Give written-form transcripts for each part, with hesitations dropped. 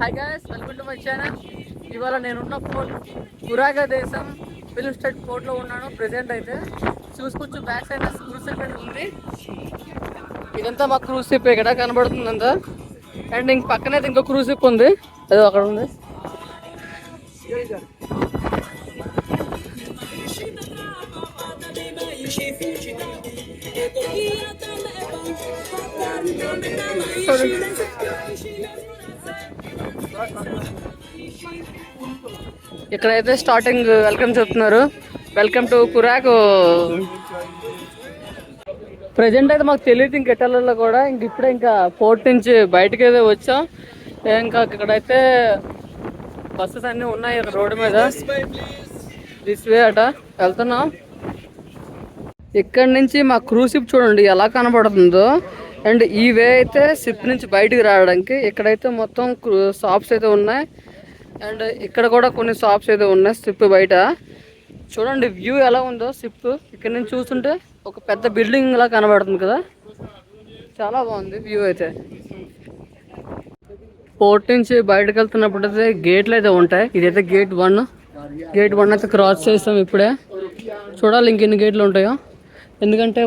Hi guys, welcome to my channel. ఇవాళ నేనున్న port పురాగా దేశం ఫిలిం స్టేట్ పోర్ట్లో ఉన్నాను. ప్రెసెంట్ అయితే చూసుకోవచ్చు, బ్యాక్ సైడ్ క్రూజ్ షిప్ ఉంది. ఇదంతా మా క్రూజ్ షిప్ ఇక్కడ కనబడుతుంది అంతా. అండ్ ఇంక పక్కన అయితే ఇంకో క్రూజ్ షిప్ ఉంది, అదో అక్కడ ఉంది. ఇక్కడైతే స్టార్టింగ్ వెల్కమ్ చెప్తున్నారు, వెల్కమ్ టు కురాక్. ప్రజెంట్ అయితే మాకు తెలియదు ఇంకెట్టాలలో కూడా. ఇప్పుడే ఇంకా పోర్ట్ నుంచి బయటకి అయితే వచ్చాం. ఇంకా ఇక్కడైతే బస్సెస్ అన్నీ ఉన్నాయి రోడ్డు మీద. దిస్ వే అట వెళ్తున్నాం. ఇక్కడ నుంచి మా క్రూజ్ షిప్ చూడండి ఎలా కనబడుతుందో. అండ్ ఈ వే అయితే షిప్ నుంచి బయటికి రావడానికి. ఇక్కడైతే మొత్తం షాప్స్ అయితే ఉన్నాయి. అండ్ ఇక్కడ కూడా కొన్ని షాప్స్ అయితే ఉన్నాయి షిప్ బయట. చూడండి వ్యూ ఎలా ఉందో షిప్ ఇక్కడ నుంచి చూస్తుంటే. ఒక పెద్ద బిల్డింగ్ లా కనబడుతుంది కదా, చాలా బాగుంది వ్యూ అయితే. పోర్ట్ నుంచి బయటకు వెళ్తున్నప్పుడు అయితే గేట్లు అయితే ఉంటాయి. ఇదైతే గేట్ 1. గేట్ 1 అయితే క్రాస్ చేస్తాం ఇప్పుడే. చూడాలి ఇంకెన్ని గేట్లు ఉంటాయో. ఎందుకంటే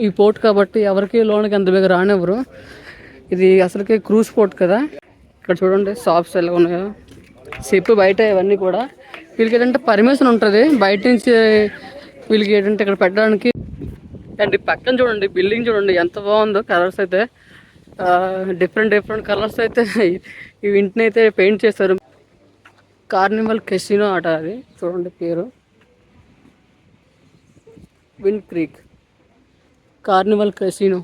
ఈ పోర్ట్ కాబట్టి ఎవరికి లోనికి అంత బేగా రానివ్వరు. ఇది అసలుకి క్రూజ్ పోర్ట్ కదా. ఇక్కడ చూడండి షాప్స్ ఎలా ఉన్నాయో. షిప్ బయట ఇవన్నీ కూడా వీళ్ళకి ఏంటంటే పర్మిషన్ ఉంటుంది బయట నుంచి వీళ్ళకి ఏంటంటే ఇక్కడ పెట్టడానికి. అండ్ పక్కన చూడండి బిల్డింగ్ చూడండి ఎంత బాగుందో. కలర్స్ అయితే డిఫరెంట్ కలర్స్ అయితే ఈ ఇంటిని అయితే పెయింట్ చేస్తారు. కార్నివల్ కెసినో ఆట అది. చూడండి పేరు wind creek Carnival casino.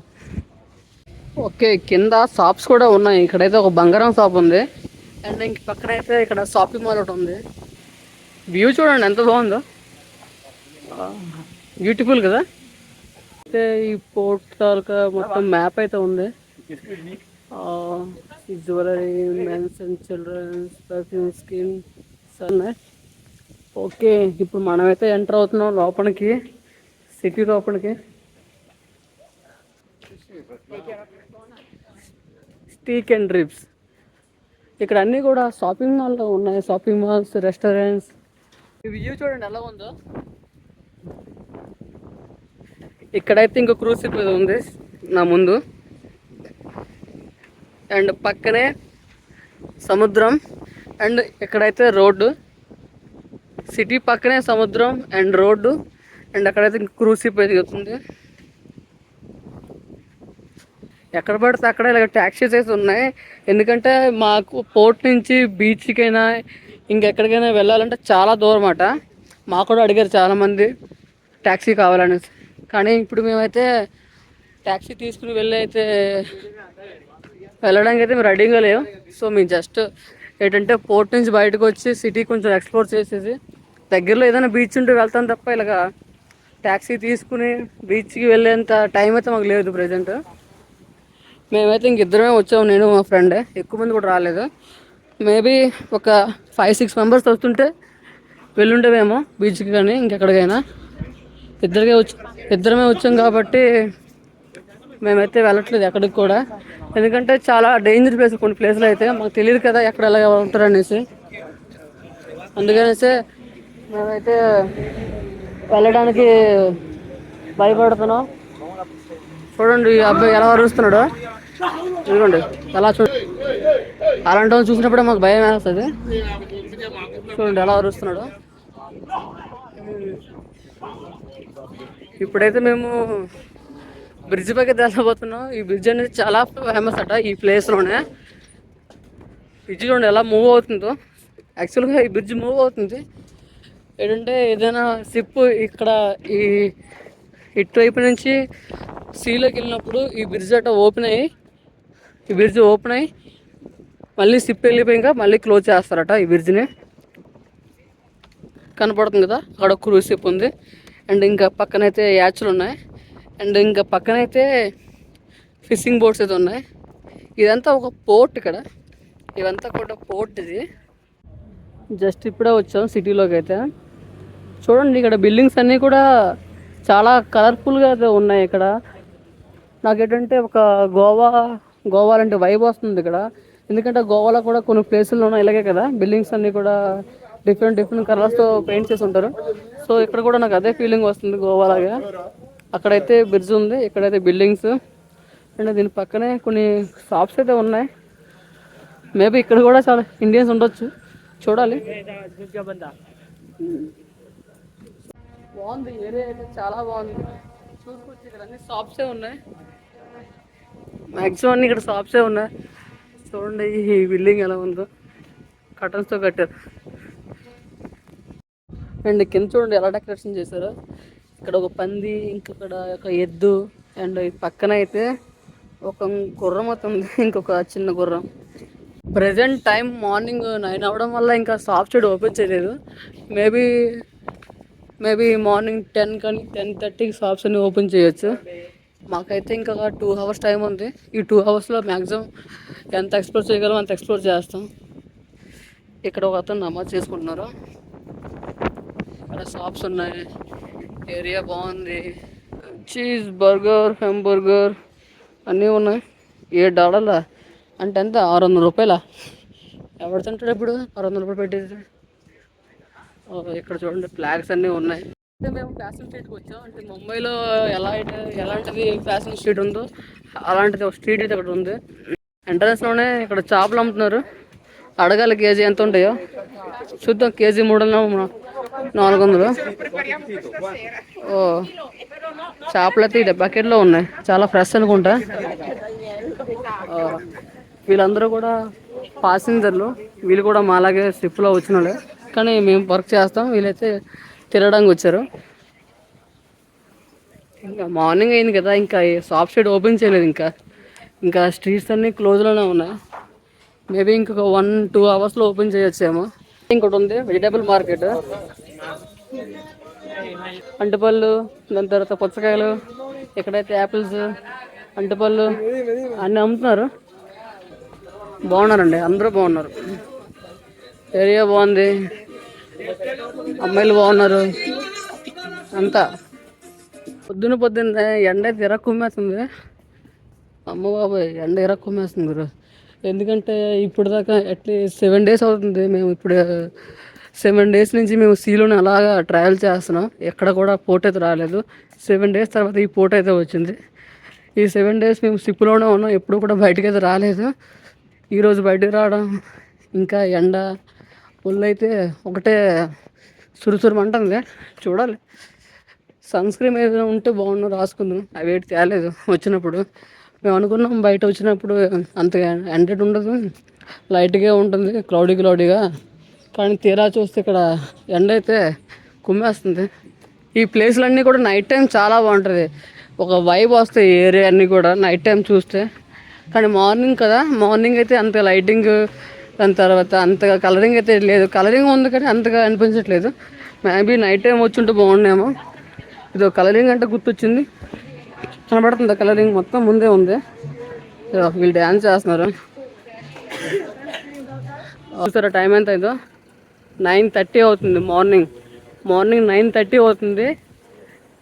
Okay, కింద షాప్స్ కూడా ఉన్నాయి. ఇక్కడైతే ఒక బంగారం షాప్ ఉంది. అండ్ ఇంక పక్కన అయితే ఇక్కడ షాపింగ్ మాల్ ఒకటి ఉంది. వ్యూ చూడండి ఎంత బాగుందో, బ్యూటిఫుల్ కదా. అయితే ఈ పోర్ట్ తాలూకా మొత్తం మ్యాప్ అయితే ఉంది. Jewellery, men's and children's, perfume, skin ఉన్నాయి. ఓకే, ఇప్పుడు మనమైతే ఎంటర్ అవుతున్నాం లోపలికి, సిటీ లోపలికి. స్టీక్ అండ్ డ్రిప్స్ ఇక్కడ అన్నీ కూడా షాపింగ్ మాల్లో ఉన్నాయి. Shopping malls, restaurants. ఈ వ్యూ చూడండి ఎలా ఉందో. ఇక్కడైతే ఇంకో క్రూజ్ షిప్ ఉంది నా ముందు. అండ్ పక్కనే సముద్రం. అండ్ ఇక్కడైతే రోడ్డు. సిటీ పక్కనే సముద్రం అండ్ రోడ్డు. అండ్ అక్కడైతే ఇంకో క్రూజ్ షిప్ అయితే వెళ్తుంది. ఎక్కడ పడితే అక్కడ ఇలాగ ట్యాక్సీస్ అయితే ఉన్నాయి. ఎందుకంటే మాకు పోర్ట్ నుంచి బీచ్కైనా ఇంకెక్కడికైనా వెళ్ళాలంటే చాలా దూరం అట. మాకు కూడా అడిగారు చాలామంది ట్యాక్సీ కావాలనేసి. కానీ ఇప్పుడు మేమైతే ట్యాక్సీ తీసుకుని వెళ్ళడానికి అయితే మేము రెడీగా లేవు. సో మేము జస్ట్ ఏంటంటే పోర్ట్ నుంచి బయటకు వచ్చి సిటీ కొంచెం ఎక్స్ప్లోర్ చేసేసి దగ్గరలో ఏదైనా బీచ్ ఉంటే వెళ్తాం తప్ప ఇలాగ ట్యాక్సీ తీసుకుని బీచ్కి వెళ్ళేంత టైం అయితే మాకు లేదు ప్రజెంట్. మేమైతే ఇంకిద్దరమే వచ్చాము, నేను మా ఫ్రెండే. ఎక్కువ మంది కూడా రాలేదు. మేబీ ఒక 5-6 మెంబర్స్ వస్తుంటే వెళ్ళుండేవేమో బీచ్కి కానీ ఇంకెక్కడికైనా. ఇద్దరమే వచ్చాం కాబట్టి మేమైతే వెళ్ళట్లేదు ఎక్కడికి కూడా. ఎందుకంటే చాలా డేంజర్ ప్లేస్ కొన్ని ప్లేస్లు అయితే మాకు తెలియదు కదా ఎక్కడ ఎలా ఉంటారు అనేసి. అందుకనేసి మేమైతే వెళ్ళడానికి భయపడుతున్నాం. చూడండి ఈ అబ్బాయి ఎలా అరుస్తున్నాడు. ఇదిగోండి ఎలా అలాంటి వాళ్ళు చూసినప్పుడే మాకు భయం వేస్తుంది. చూడండి ఎలా అరుస్తున్నాడు. ఇప్పుడైతే మేము బ్రిడ్జ్ పైకి వెళ్ళబోతున్నాం. ఈ బ్రిడ్జ్ అనేది చాలా ఫేమస్ అట ఈ ప్లేస్లోనే. బ్రిడ్జ్ చూడండి ఎలా మూవ్ అవుతుందో. యాక్చువల్గా ఈ బ్రిడ్జ్ మూవ్ అవుతుంది ఏంటంటే ఏదైనా షిప్ ఇక్కడ ఈ ఇటువైపు నుంచి సీలోకి వెళ్ళినప్పుడు ఈ బ్రిడ్జ్ ఓపెన్ అయ్యి మళ్ళీ షిప్ వెళ్ళిపోయాక మళ్ళీ క్లోజ్ చేస్తారట ఈ బ్రిడ్జ్ని. కనపడుతుంది కదా అక్కడ క్రూజ్ షిప్ ఉంది. అండ్ ఇంకా పక్కనైతే యాచ్లు ఉన్నాయి. అండ్ ఇంకా పక్కనైతే ఫిషింగ్ బోట్స్ అయితే ఉన్నాయి. ఇదంతా ఒక పోర్ట్. ఇదంతా కూడా పోర్ట్. ఇది జస్ట్ ఇప్పుడే వచ్చాం సిటీలోకి అయితే. చూడండి ఇక్కడ బిల్డింగ్స్ అన్నీ కూడా చాలా కలర్ఫుల్గా అయితే ఉన్నాయి. ఇక్కడ నాకేంటంటే ఒక గోవా లాంటి వైబ్ వస్తుంది ఇక్కడ. ఎందుకంటే గోవాలో కూడా కొన్ని ప్లేసుల్లో ఉన్నాయి ఇలాగే కదా, బిల్డింగ్స్ అన్నీ కూడా డిఫరెంట్ డిఫరెంట్ కలర్స్తో పెయింట్ చేసి ఉంటారు. సో ఇక్కడ కూడా నాకు అదే ఫీలింగ్ వస్తుంది గోవాలాగా. అక్కడైతే బ్రిడ్జ్ ఉంది, ఇక్కడైతే బిల్డింగ్స్, అండ్ దీని పక్కనే కొన్ని షాప్స్ అయితే ఉన్నాయి. మేబీ ఇక్కడ కూడా చాలా ఇండియన్స్ ఉండొచ్చు, చూడాలి. బాగుంది ఏరియా అయితే, చాలా బాగుంది. చూసుకోవచ్చు ఇక్కడ అన్ని షాప్సే ఉన్నాయి, మ్యాక్సిమం అన్ని ఇక్కడ షాప్సే ఉన్నాయి. చూడండి ఈ బిల్డింగ్ ఎలా ఉందో, కటన్స్తో కట్టారు. అండ్ కింద చూడండి ఎలా డెకరేషన్ చేశారు. ఇక్కడ ఒక పంది, ఇంకొకడ ఒక ఎద్దు, అండ్ పక్కన అయితే ఒక గుర్రం అవుతుంది, ఇంకొక చిన్న గుర్రం. ప్రజెంట్ టైం మార్నింగ్ 9 అవ్వడం వల్ల ఇంకా షాప్ సైడ్ ఓపెన్ చేయలేదు. మేబీ మార్నింగ్ 10 కానీ 10:30కి షాప్స్ అన్ని ఓపెన్ చేయొచ్చు. మాకైతే ఇంకా 2 hours టైం ఉంది. ఈ 2 hours మ్యాక్సిమం ఎంత ఎక్స్ప్లోర్ చేయగలం అంత ఎక్స్ప్లోర్ చేస్తాం. ఇక్కడ ఒక అతను నమాజ్ చేసుకుంటున్నారు, ఇక్కడ షాప్స్ ఉన్నాయి, ఏరియా బాగుంది. చీజ్ బర్గర్, హాంబర్గర్ అన్నీ ఉన్నాయి. $7 అంటే ఎంత, 600 రూపాయల? ఎవరు తింటాడు ఇప్పుడు 600 రూపాయలు పెట్టేది? ఇక్కడ చూడండి ఫ్లాగ్స్ అన్నీ ఉన్నాయి. అంటే మేము ఫ్యాషన్ స్ట్రీట్కి వచ్చాం. అంటే ముంబైలో ఎలాంటిది ఫ్యాషన్ స్ట్రీట్ ఉందో అలాంటిది ఒక స్ట్రీట్ అయితే ఇక్కడ ఉంది. ఎంట్రన్స్లోనే ఇక్కడ చేపలు అమ్ముతున్నారు. అడగాలి కేజీ ఎంత ఉంటాయో చూద్దాం. కేజీ 300-400. ఓ చేపలు అయితే ఇది బకెట్లో ఉన్నాయి, చాలా ఫ్రెష్ అనుకుంటా. వీళ్ళందరూ కూడా పాసింజర్లు, వీళ్ళు కూడా మాలాగే షిప్లో వచ్చిన వాళ్ళే, కానీ మేము వర్క్ చేస్తాం, వీళ్ళైతే తిరగడానికి వచ్చారు. ఇంకా మార్నింగ్ అయింది కదా, ఇంకా షాప్ సైడ్ ఓపెన్ చేయలేదు. ఇంకా స్ట్రీట్స్ అన్నీ క్లోజ్లోనే ఉన్నాయి. మేబీ ఇంకొక 1-2 అవర్స్లో ఓపెన్ చేయొచ్చేమో. ఇంకోటి ఉంది వెజిటేబుల్ మార్కెట్, అంటిపళ్ళు, దాని తర్వాత పుచ్చకాయలు, ఎక్కడైతే యాపిల్స్, అంటిపళ్ళు అన్నీ అమ్ముతున్నారు. బాగున్నారండి, అందరూ బాగున్నారు, ఏరియా బాగుంది, అమ్మాయిలు బాగున్నారు అంతా. పొద్దున్న ఎండ అయితే కుమ్మేస్తుంది. అమ్మ బాబాయ్, ఎండ కుమ్మేస్తుంది గురు. ఎందుకంటే ఇప్పుడు దాకా అట్లీస్ట్ 7 days అవుతుంది. మేము ఇప్పుడు 7 days నుంచి మేము సీలోనే అలాగా ట్రావెల్ చేస్తున్నాం. ఎక్కడ కూడా పోర్ట్ అయితే రాలేదు. 7 days తర్వాత ఈ పోర్ట్ అయితే వచ్చింది. ఈ 7 days మేము షిప్లోనే ఉన్నాం, ఎప్పుడు కూడా బయటకు అయితే రాలేదు. ఈరోజు బయటకు రావడం, ఇంకా ఎండ ఒళ్ళు అయితే ఒకటే సురుసురమంటుంది. చూడాలి, సన్ స్క్రీన్ ఏదైనా ఉంటే బాగుండు రాసుకుందాం. అవి ఏంటి తేలేదు వచ్చినప్పుడు. మేము అనుకున్నాం బయట వచ్చినప్పుడు అంతగా ఎండ ఉండదు, లైట్గా ఉంటుంది, క్లౌడీగా. కానీ తీరా చూస్తే ఇక్కడ ఎండ అయితే కుమ్మేస్తుంది. ఈ ప్లేస్లన్నీ కూడా నైట్ టైం చాలా బాగుంటుంది, ఒక వైబ్ వస్తాయి ఈ ఏరియా అన్నీ కూడా నైట్ టైం చూస్తే. కానీ మార్నింగ్ కదా, మార్నింగ్ అయితే అంత లైటింగ్, దాని తర్వాత అంతగా కలరింగ్ అయితే లేదు. కలరింగ్ ఉంది కానీ అంతగా అనిపించట్లేదు. మేబీ నైట్ టైం వచ్చి ఉంటే బాగుండేమో. ఇది కలరింగ్ అంటే గుర్తొచ్చింది, కనబడుతుంది కలరింగ్ మొత్తం ముందే ఉంది. వీళ్ళు డ్యాన్స్ చేస్తున్నారు. చూసారా టైం ఎంత అయిందో? 9:30 అవుతుంది. మార్నింగ్ 9:30 అవుతుంది.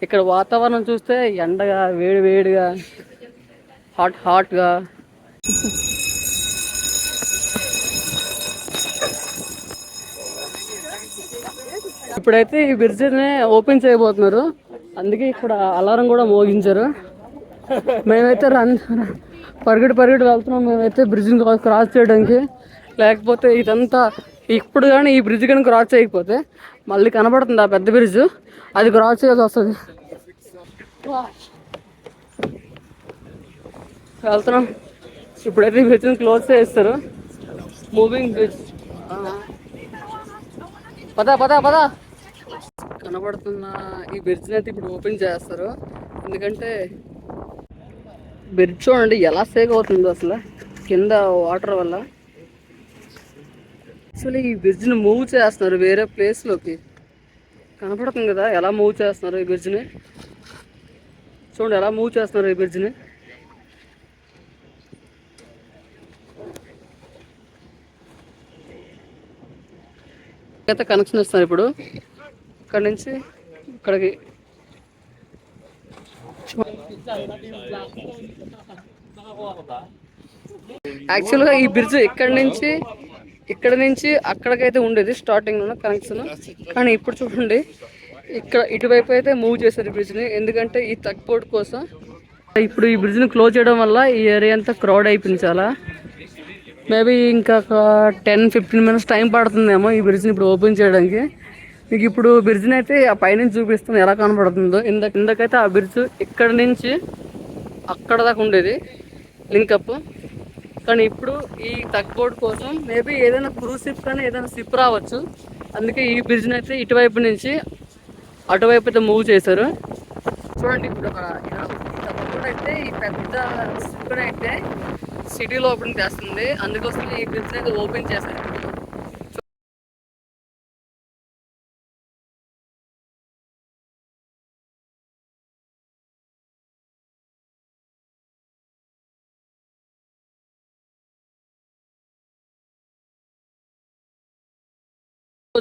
ఇక్కడ వాతావరణం చూస్తే ఎండగా, వేడిగా, హాట్గా. ఇప్పుడైతే ఈ బ్రిడ్జిని ఓపెన్ చేయబోతున్నారు, అందుకే ఇక్కడ అలారం కూడా మోగించారు. మేమైతే పరిగెడి వెళ్తున్నాం. మేమైతే బ్రిడ్జిని క్రాస్ చేయడానికి. లేకపోతే ఇదంతా ఇప్పుడు కానీ ఈ బ్రిడ్జ్ కానీ క్రాస్ చేయకపోతే మళ్ళీ కనబడుతుంది ఆ పెద్ద బ్రిడ్జ్, అది క్రాస్ చేయాల్సి వస్తుంది. వెళ్తున్నాం. ఇప్పుడైతే బ్రిడ్జ్ని క్లోజ్ చేస్తారు, మూవింగ్ బ్రిడ్జ్. పద కనబడుతున్న ఈ బ్రిడ్జ్ని అయితే ఇప్పుడు ఓపెన్ చేస్తారు. ఎందుకంటే బ్రిడ్జ్ చూడండి ఎలా సేక్ అవుతుందో అసలు కింద వాటర్ వల్ల. అసలు ఈ బ్రిడ్జ్ని మూవ్ చేస్తున్నారు వేరే ప్లేస్లోకి. కనపడుతుంది కదా ఎలా మూవ్ చేస్తున్నారు ఈ బ్రిడ్జ్ని. చూడండి ఎలా మూవ్ చేస్తున్నారు ఈ బ్రిడ్జ్ని. అయితే కనెక్షన్ ఇస్తున్నారు ఇప్పుడు ఇక్కడ నుంచి ఇక్కడికి. యాక్చువల్గా ఈ బ్రిడ్జ్ ఇక్కడ నుంచి అక్కడికైతే ఉండేది స్టార్టింగ్ లో కనెక్షన్. కానీ ఇప్పుడు చూడండి ఇక్కడ ఇటువైపు అయితే మూవ్ చేశారు ఈ బ్రిడ్జ్ని, ఎందుకంటే ఈ తగ్పోర్ట్ కోసం. ఇప్పుడు ఈ బ్రిడ్జ్ని క్లోజ్ చేయడం వల్ల ఈ ఏరియా అంతా క్రౌడ్ అయిపోయింది చాలా. మేబీ ఇంకా 10-15 మినిట్స్ టైం పడుతుందేమో ఈ బ్రిడ్జ్ని ఇప్పుడు ఓపెన్ చేయడానికి. మీకు ఇప్పుడు బ్రిడ్జ్ని అయితే ఆ పైనుంచి చూపిస్తుంది ఎలా కనపడుతుందో. ఇందాకైతే ఆ బ్రిడ్జ్ ఇక్కడ నుంచి అక్కడ దాకా ఉండేది లింకప్. కానీ ఇప్పుడు ఈ తగ్బోర్డ్ కోసం మేబీ ఏదైనా క్రూజ్ షిప్ కానీ ఏదైనా షిప్ రావచ్చు. అందుకే ఈ బ్రిడ్జ్ని అయితే ఇటువైపు నుంచి అటువైపు అయితే మూవ్ చేశారు. చూడండి ఇప్పుడు తగ్బోర్డ్ అయితే ఈ పెద్ద షిప్ అయితే సిటీలో ఓపెన్ చేస్తుంది, అందుకోసం ఈ బ్రిడ్జ్ అయితే ఓపెన్ చేశారు.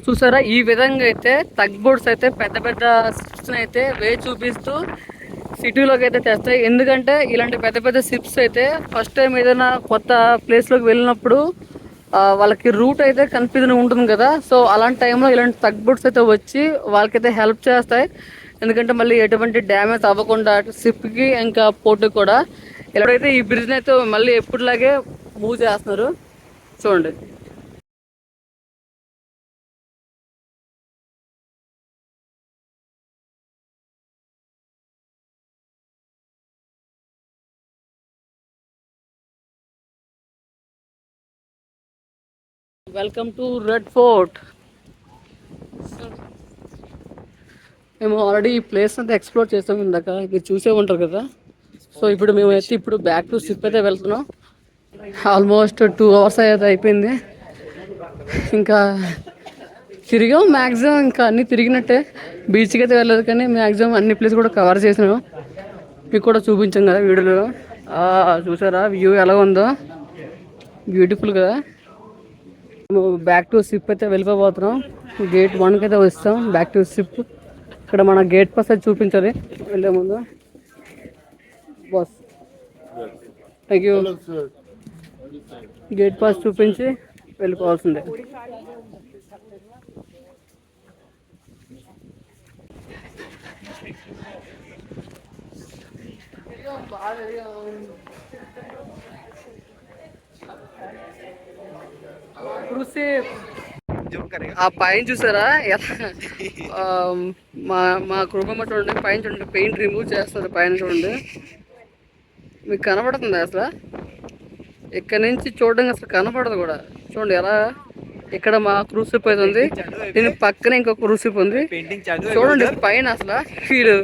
చూసారా ఈ విధంగా అయితే తగ్ బోర్డ్స్ అయితే పెద్ద పెద్ద షిప్స్ అయితే వే చూపిస్తూ సిటీలోకి అయితే తెస్తాయి. ఎందుకంటే ఇలాంటి పెద్ద పెద్ద షిప్స్ అయితే ఫస్ట్ టైం ఏదైనా కొత్త ప్లేస్లోకి వెళ్ళినప్పుడు వాళ్ళకి రూట్ అయితే కన్ఫ్యూజన్ ఉంటుంది కదా. సో అలాంటి టైంలో ఇలాంటి తగ్ బోర్డ్స్ అయితే వచ్చి వాళ్ళకైతే హెల్ప్ చేస్తాయి. ఎందుకంటే మళ్ళీ ఎటువంటి డ్యామేజ్ అవ్వకుండా షిప్కి ఇంకా పోర్టుకి కూడా. ఎప్పుడైతే ఈ బ్రిడ్జ్ని అయితే మళ్ళీ ఎప్పటిలాగే మూవ్ చేస్తున్నారు చూడండి. Welcome to red fort. మేము ఆల్రెడీ ఈ ప్లేస్ అంతా ఎక్స్ప్లోర్ చేస్తాం, ఇందాక మీరు చూసే ఉంటారు కదా. సో ఇప్పుడు మేము అయితే ఇప్పుడు బ్యాక్ టు షిప్ అయితే వెళ్తున్నాం. ఆల్మోస్ట్ 2 అవర్స్ అయితే అయిపోయింది. ఇంకా తిరిగాం మ్యాక్సిమం, ఇంకా అన్నీ తిరిగినట్టే. బీచ్కి అయితే వెళ్ళలేదు కానీ మ్యాక్సిమం అన్ని ప్లేస్ కూడా కవర్ చేసినాం. మీకు కూడా చూపించాం కదా వీడియోలో. చూసారా వ్యూ ఎలా ఉందో, బ్యూటిఫుల్ కదా. బ్యాక్ టు షిప్ అయితే వెళ్ళిపోతున్నాం. గేట్ 1కి అయితే వస్తాం. బ్యాక్ టు షిప్ ఇక్కడ మన గేట్ పాస్ అయితే చూపించాలి వెళ్ళే ముందు. Boss thank you. Gate pass చూపించి వెళ్ళిపోవాల్సిందే. ఆ పైన చూసారా మా కుటుంబం చూడండి, పైన చూడండి పెయింట్ రిమూవ్ చేస్తారు పైన చూడండి. మీకు కనపడుతుంది అసలు ఇక్కడ నుంచి చూడడానికి అసలు కనపడదు కూడా. చూడండి ఎలా ఇక్కడ మా క్రూజ్ షిప్ అయితే ఉంది, దీని పక్కన ఇంకొక క్రూజ్ షిప్ ఉంది. చూడండి పైన అసలు వీడు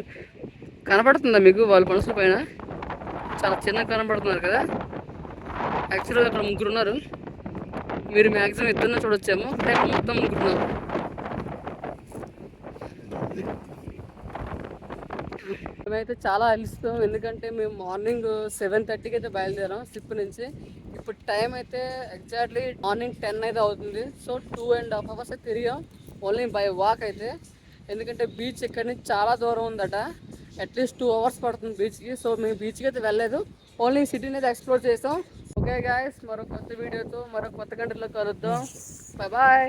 కనపడుతుందా మీకు వాళ్ళ మనుషుల పైన? చాలా చిన్నగా కనపడుతున్నారు కదా. యాక్చువల్గా అక్కడ 3 ఉన్నారు. మీరు మ్యాక్సిమం ఇద్దరిని చూడొచ్చేమో, మొత్తం 3 ఉన్నారు. మేమైతే చాలా అలిస్తాం, ఎందుకంటే మేము మార్నింగ్ 7:30కి అయితే బయలుదేరాం షిప్ నుంచి. ఇప్పుడు టైం అయితే ఎగ్జాక్ట్లీ మార్నింగ్ 10 అయితే అవుతుంది. సో 2.5 అవర్స్ అయితే తిరిగాం ఓన్లీ బై వాక్ అయితే. ఎందుకంటే బీచ్ ఇక్కడి నుంచి చాలా దూరం ఉందట, అట్లీస్ట్ 2 అవర్స్ పడుతుంది బీచ్కి. సో మేము బీచ్కి అయితే వెళ్ళలేదు, ఓన్లీ సిటీని అయితే ఎక్స్ప్లోర్ చేసాం. ఓకే గాయస్, మరో కొత్త వీడియోతో మరో కొత్త కంట్రీలో కలుద్దాం. Bye bye.